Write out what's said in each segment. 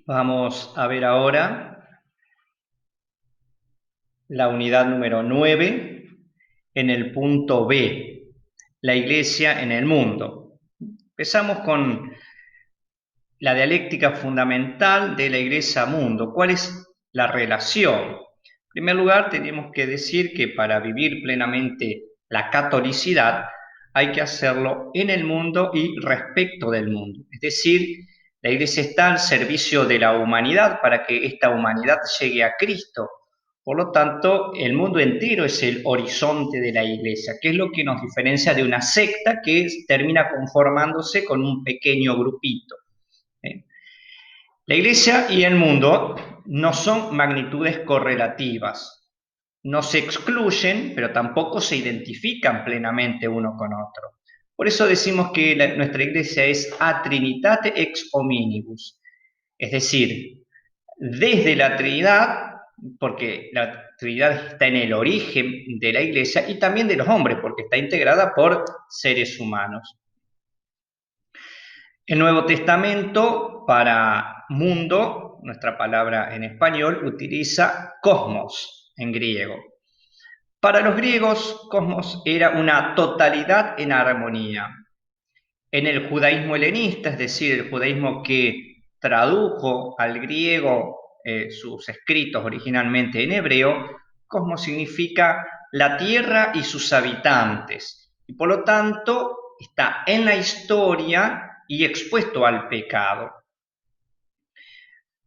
Vamos a ver ahora la unidad número 9 en el punto B, la Iglesia en el mundo. Empezamos con la dialéctica fundamental de la Iglesia-mundo. ¿Cuál es la relación? En primer lugar, tenemos que decir que para vivir plenamente la catolicidad hay que hacerlo en el mundo y respecto del mundo. Es decir, la Iglesia está al servicio de la humanidad para que esta humanidad llegue a Cristo. Por lo tanto, el mundo entero es el horizonte de la Iglesia, que es lo que nos diferencia de una secta que termina conformándose con un pequeño grupito. La Iglesia y el mundo no son magnitudes correlativas, no se excluyen, pero tampoco se identifican plenamente uno con otro. Por eso decimos que nuestra Iglesia es a Trinitate ex hominibus, es decir, desde la Trinidad, porque la Trinidad está en el origen de la Iglesia, y también de los hombres, porque está integrada por seres humanos. El Nuevo Testamento para mundo, nuestra palabra en español, utiliza cosmos en griego. Para los griegos, cosmos era una totalidad en armonía. En el judaísmo helenista, es decir, el judaísmo que tradujo al griego sus escritos originalmente en hebreo, cosmos significa la tierra y sus habitantes. Y por lo tanto, está en la historia y expuesto al pecado.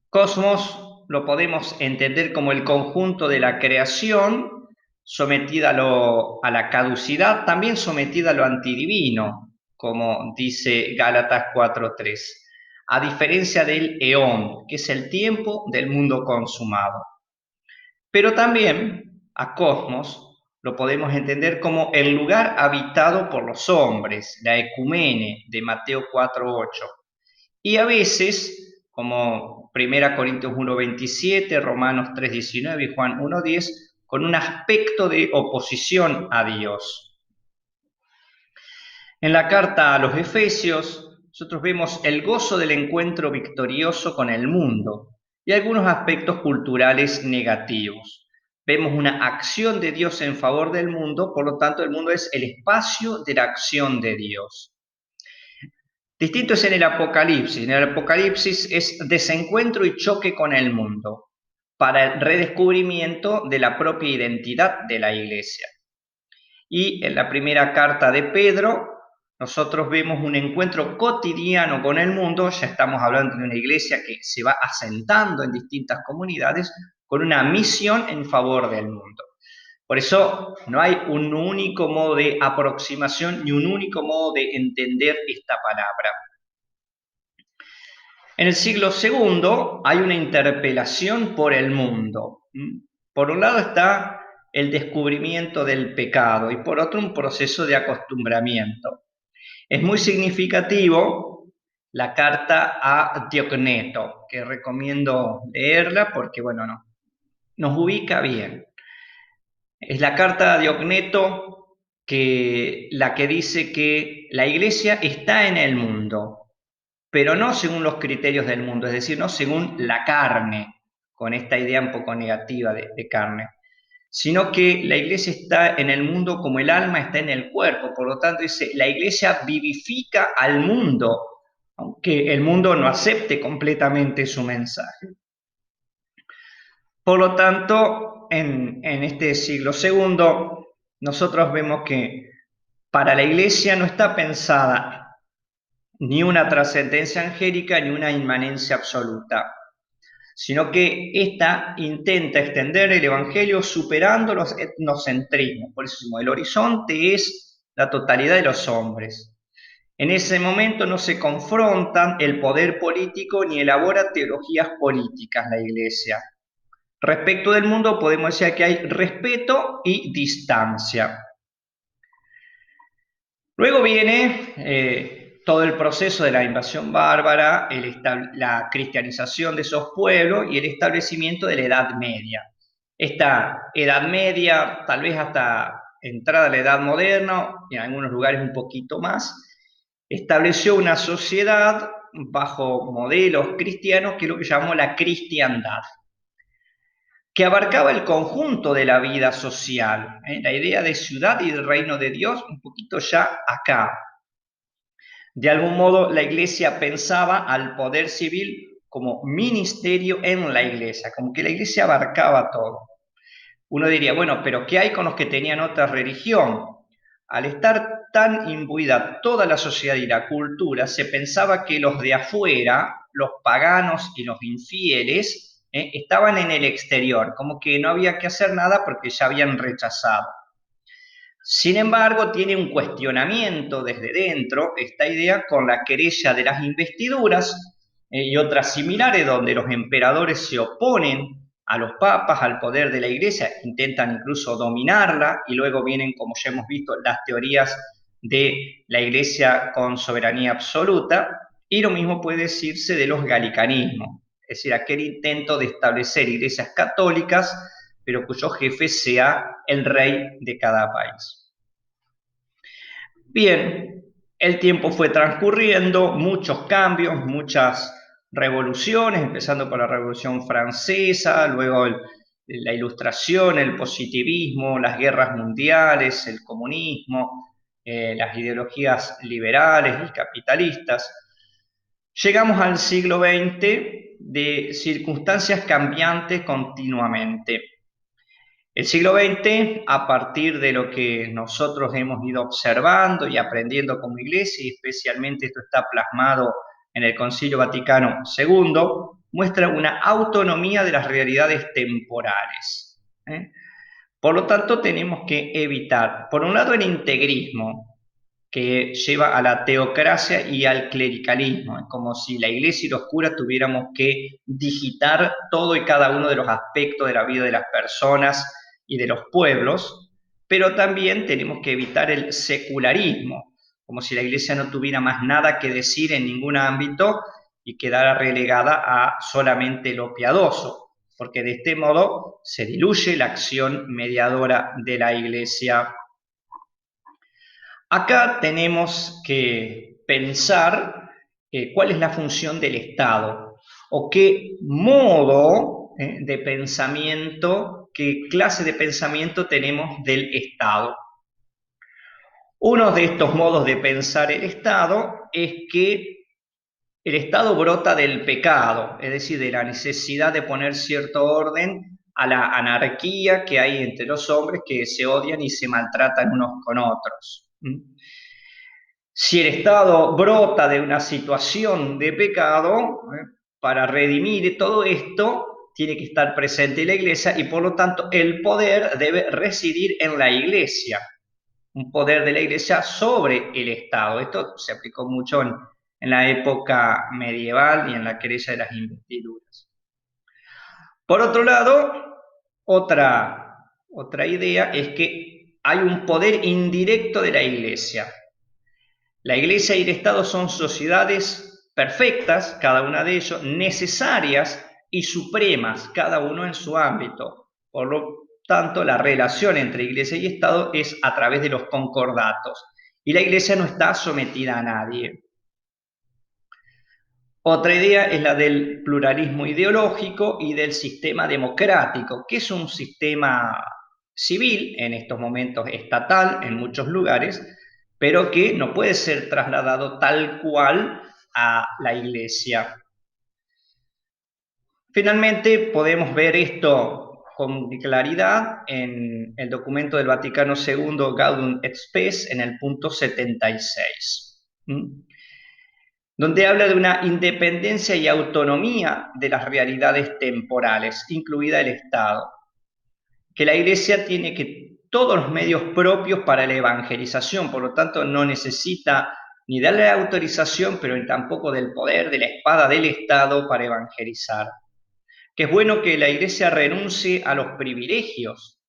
Cosmos lo podemos entender como el conjunto de la creación sometida a la caducidad, también sometida a lo antidivino, como dice Gálatas 4:3, a diferencia del eón, que es el tiempo del mundo consumado. Pero también a cosmos lo podemos entender como el lugar habitado por los hombres, la ecumene de Mateo 4:8. Y a veces, como 1 Corintios 1:27, Romanos 3:19 y Juan 1:10, con un aspecto de oposición a Dios. En la carta a los Efesios, nosotros vemos el gozo del encuentro victorioso con el mundo y algunos aspectos culturales negativos. Vemos una acción de Dios en favor del mundo, por lo tanto el mundo es el espacio de la acción de Dios. Distinto es en el Apocalipsis. En el Apocalipsis es desencuentro y choque con el mundo para el redescubrimiento de la propia identidad de la Iglesia. Y en la primera carta de Pedro, nosotros vemos un encuentro cotidiano con el mundo. Ya estamos hablando de una iglesia que se va asentando en distintas comunidades con una misión en favor del mundo. Por eso no hay un único modo de aproximación ni un único modo de entender esta palabra. En el siglo II hay una interpelación por el mundo. Por un lado está el descubrimiento del pecado y por otro un proceso de acostumbramiento. Es muy significativo la carta a Diogneto, que recomiendo leerla porque, bueno, nos ubica bien. Es la carta a Diogneto la que dice que la iglesia está en el mundo, pero no según los criterios del mundo, es decir, no según la carne, con esta idea un poco negativa de carne, sino que la iglesia está en el mundo como el alma está en el cuerpo. Por lo tanto, dice, la iglesia vivifica al mundo, aunque el mundo no acepte completamente su mensaje. Por lo tanto, en este siglo II, nosotros vemos que para la iglesia no está pensada ni una trascendencia angélica ni una inmanencia absoluta, sino que ésta intenta extender el evangelio superando los etnocentrismos. Por eso el horizonte es la totalidad de los hombres. En ese momento no se confrontan el poder político ni elabora teologías políticas la Iglesia. Respecto del mundo podemos decir que hay respeto y distancia. Luego viene todo el proceso de la invasión bárbara, la cristianización de esos pueblos y el establecimiento de la Edad Media. Esta Edad Media, tal vez hasta entrada a la Edad Moderna, y en algunos lugares un poquito más, estableció una sociedad bajo modelos cristianos, que es lo que llamamos la cristiandad, que abarcaba el conjunto de la vida social, la idea de ciudad y del reino de Dios, un poquito ya acá. De algún modo, la Iglesia pensaba al poder civil como ministerio en la Iglesia, como que la Iglesia abarcaba todo. Uno diría, bueno, pero ¿qué hay con los que tenían otra religión? Al estar tan imbuida toda la sociedad y la cultura, se pensaba que los de afuera, los paganos y los infieles, estaban en el exterior, como que no había que hacer nada porque ya habían rechazado. Sin embargo, tiene un cuestionamiento desde dentro esta idea con la querella de las investiduras y otras similares, donde los emperadores se oponen a los papas, al poder de la Iglesia, intentan incluso dominarla, y luego vienen, como ya hemos visto, las teorías de la Iglesia con soberanía absoluta, y lo mismo puede decirse de los galicanismos, es decir, aquel intento de establecer iglesias católicas, pero cuyo jefe sea el rey de cada país. Bien, el tiempo fue transcurriendo, muchos cambios, muchas revoluciones, empezando por la Revolución Francesa, luego la Ilustración, el positivismo, las guerras mundiales, el comunismo, las ideologías liberales y capitalistas. Llegamos al siglo XX de circunstancias cambiantes continuamente. El siglo XX, a partir de lo que nosotros hemos ido observando y aprendiendo como iglesia, y especialmente esto está plasmado en el Concilio Vaticano II, muestra una autonomía de las realidades temporales. Por lo tanto, tenemos que evitar, por un lado, el integrismo, que lleva a la teocracia y al clericalismo. Es como si la iglesia y los curas tuviéramos que digitar todo y cada uno de los aspectos de la vida de las personas y de los pueblos, pero también tenemos que evitar el secularismo, como si la iglesia no tuviera más nada que decir en ningún ámbito y quedara relegada a solamente lo piadoso, porque de este modo se diluye la acción mediadora de la iglesia. Acá tenemos que pensar cuál es la función del Estado o qué modo de pensamiento, qué clase de pensamiento tenemos del Estado. Uno de estos modos de pensar el Estado es que el Estado brota del pecado, es decir, de la necesidad de poner cierto orden a la anarquía que hay entre los hombres que se odian y se maltratan unos con otros. Si el Estado brota de una situación de pecado, para redimir todo esto, tiene que estar presente la Iglesia y por lo tanto el poder debe residir en la Iglesia, un poder de la Iglesia sobre el Estado. Esto se aplicó mucho en la época medieval y en la querella de las investiduras. Por otro lado, otra idea es que hay un poder indirecto de la Iglesia. La Iglesia y el Estado son sociedades perfectas, cada una de ellas, necesarias y supremas, cada uno en su ámbito. Por lo tanto, la relación entre Iglesia y Estado es a través de los concordatos. Y la Iglesia no está sometida a nadie. Otra idea es la del pluralismo ideológico y del sistema democrático, que es un sistema civil, en estos momentos estatal en muchos lugares, pero que no puede ser trasladado tal cual a la Iglesia. Finalmente, podemos ver esto con claridad en el documento del Vaticano II, Gaudium et Spes, en el punto 76. Donde habla de una independencia y autonomía de las realidades temporales, incluida el Estado, que la Iglesia tiene todos los medios propios para la evangelización, por lo tanto no necesita ni darle autorización, pero tampoco del poder, de la espada del Estado para evangelizar. Que es bueno que la Iglesia renuncie a los privilegios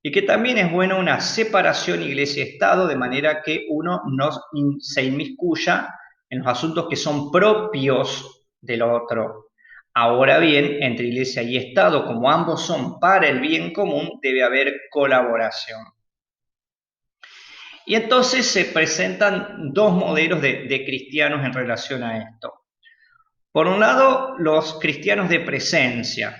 y que también es bueno una separación Iglesia-Estado, de manera que uno no se inmiscuya en los asuntos que son propios del otro. Ahora bien, entre Iglesia y Estado, como ambos son para el bien común, debe haber colaboración. Y entonces se presentan dos modelos de cristianos en relación a esto. Por un lado, los cristianos de presencia,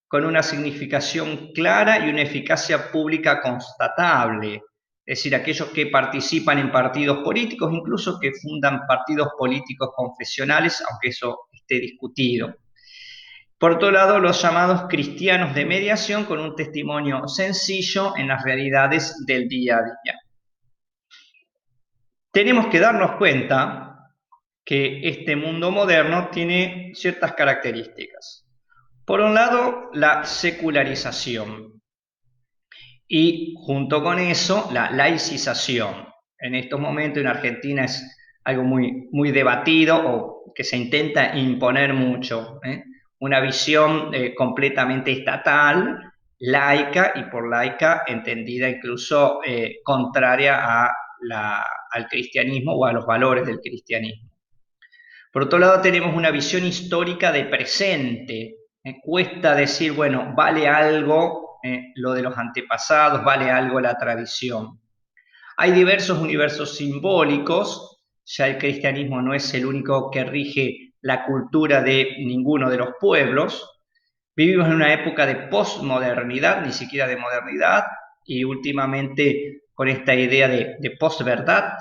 con una significación clara y una eficacia pública constatable, es decir, aquellos que participan en partidos políticos, incluso que fundan partidos políticos confesionales, aunque eso esté discutido. Por otro lado, los llamados cristianos de mediación con un testimonio sencillo en las realidades del día a día. Tenemos que darnos cuenta que este mundo moderno tiene ciertas características. Por un lado, la secularización y junto con eso, la laicización. En estos momentos en Argentina es algo muy debatido o que se intenta imponer mucho, ¿eh? Una visión completamente estatal, laica y por laica entendida incluso contraria al cristianismo o a los valores del cristianismo. Por otro lado, tenemos una visión histórica de presente. Cuesta decir, bueno, vale algo lo de los antepasados, vale algo la tradición. Hay diversos universos simbólicos, ya el cristianismo no es el único que rige la cultura de ninguno de los pueblos. Vivimos en una época de posmodernidad, ni siquiera de modernidad, y últimamente con esta idea de posverdad,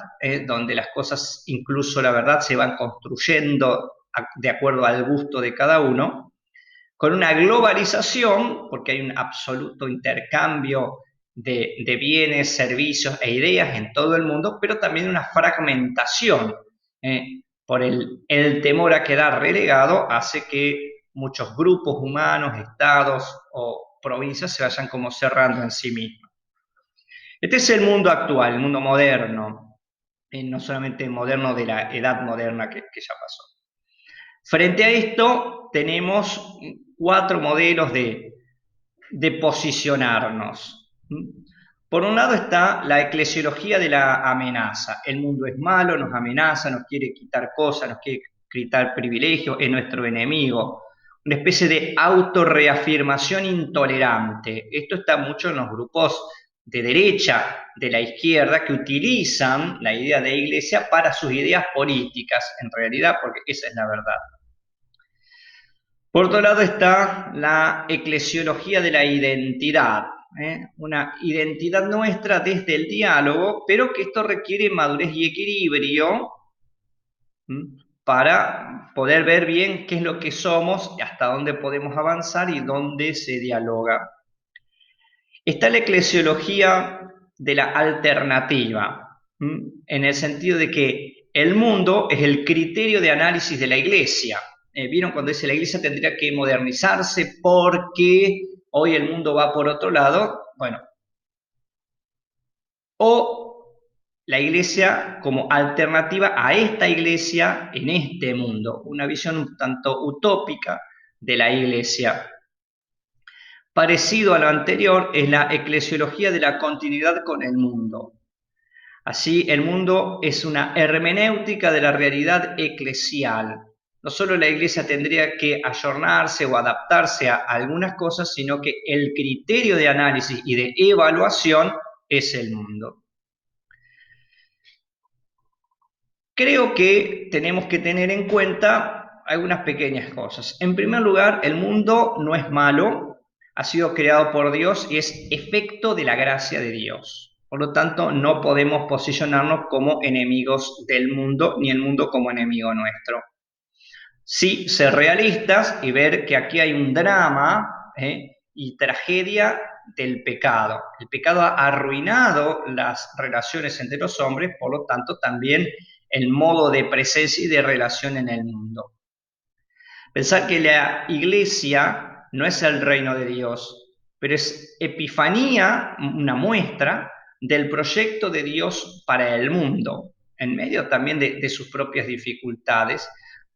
donde las cosas, incluso la verdad, se van construyendo de acuerdo al gusto de cada uno, con una globalización, porque hay un absoluto intercambio de bienes, servicios e ideas en todo el mundo, pero también una fragmentación. Por el temor a quedar relegado hace que muchos grupos humanos, estados o provincias se vayan como cerrando en sí mismos. Este es el mundo actual, el mundo moderno, no solamente moderno de la edad moderna que ya pasó. Frente a esto tenemos 4 modelos de posicionarnos. Por un lado está la eclesiología de la amenaza. El mundo es malo, nos amenaza, nos quiere quitar cosas, nos quiere quitar privilegios, es nuestro enemigo. Una especie de autorreafirmación intolerante. Esto está mucho en los grupos de derecha, de la izquierda, que utilizan la idea de iglesia para sus ideas políticas, en realidad, porque esa es la verdad. Por otro lado está la eclesiología de la identidad, una identidad nuestra desde el diálogo, pero que esto requiere madurez y equilibrio para poder ver bien qué es lo que somos, hasta dónde podemos avanzar y dónde se dialoga. Está la eclesiología de la alternativa, en el sentido de que el mundo es el criterio de análisis de la iglesia. ¿Vieron cuando dice la iglesia tendría que modernizarse porque hoy el mundo va por otro lado? Bueno, o la iglesia como alternativa a esta iglesia en este mundo, una visión un tanto utópica de la iglesia. Parecido a lo anterior es la eclesiología de la continuidad con el mundo. Así, el mundo es una hermenéutica de la realidad eclesial. No solo la iglesia tendría que ayornarse o adaptarse a algunas cosas, sino que el criterio de análisis y de evaluación es el mundo. Creo que tenemos que tener en cuenta algunas pequeñas cosas. En primer lugar, el mundo no es malo, ha sido creado por Dios y es efecto de la gracia de Dios. Por lo tanto, no podemos posicionarnos como enemigos del mundo, ni el mundo como enemigo nuestro. Sí, ser realistas y ver que aquí hay un drama y tragedia del pecado. El pecado ha arruinado las relaciones entre los hombres, por lo tanto, también el modo de presencia y de relación en el mundo. Pensar que la iglesia no es el reino de Dios, pero es Epifanía, una muestra del proyecto de Dios para el mundo, en medio también de sus propias dificultades.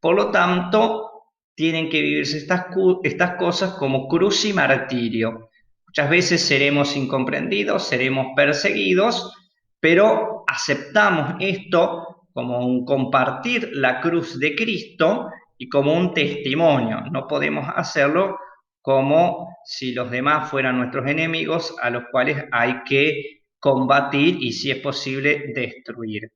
Por lo tanto, tienen que vivirse estas cosas como cruz y martirio. Muchas veces seremos incomprendidos, seremos perseguidos, pero aceptamos esto como un compartir la cruz de Cristo y como un testimonio. No podemos hacerlo como si los demás fueran nuestros enemigos a los cuales hay que combatir y, si es posible, destruir.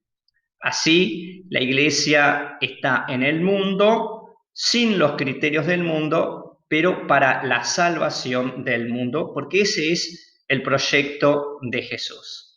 Así, la iglesia está en el mundo, sin los criterios del mundo, pero para la salvación del mundo, porque ese es el proyecto de Jesús.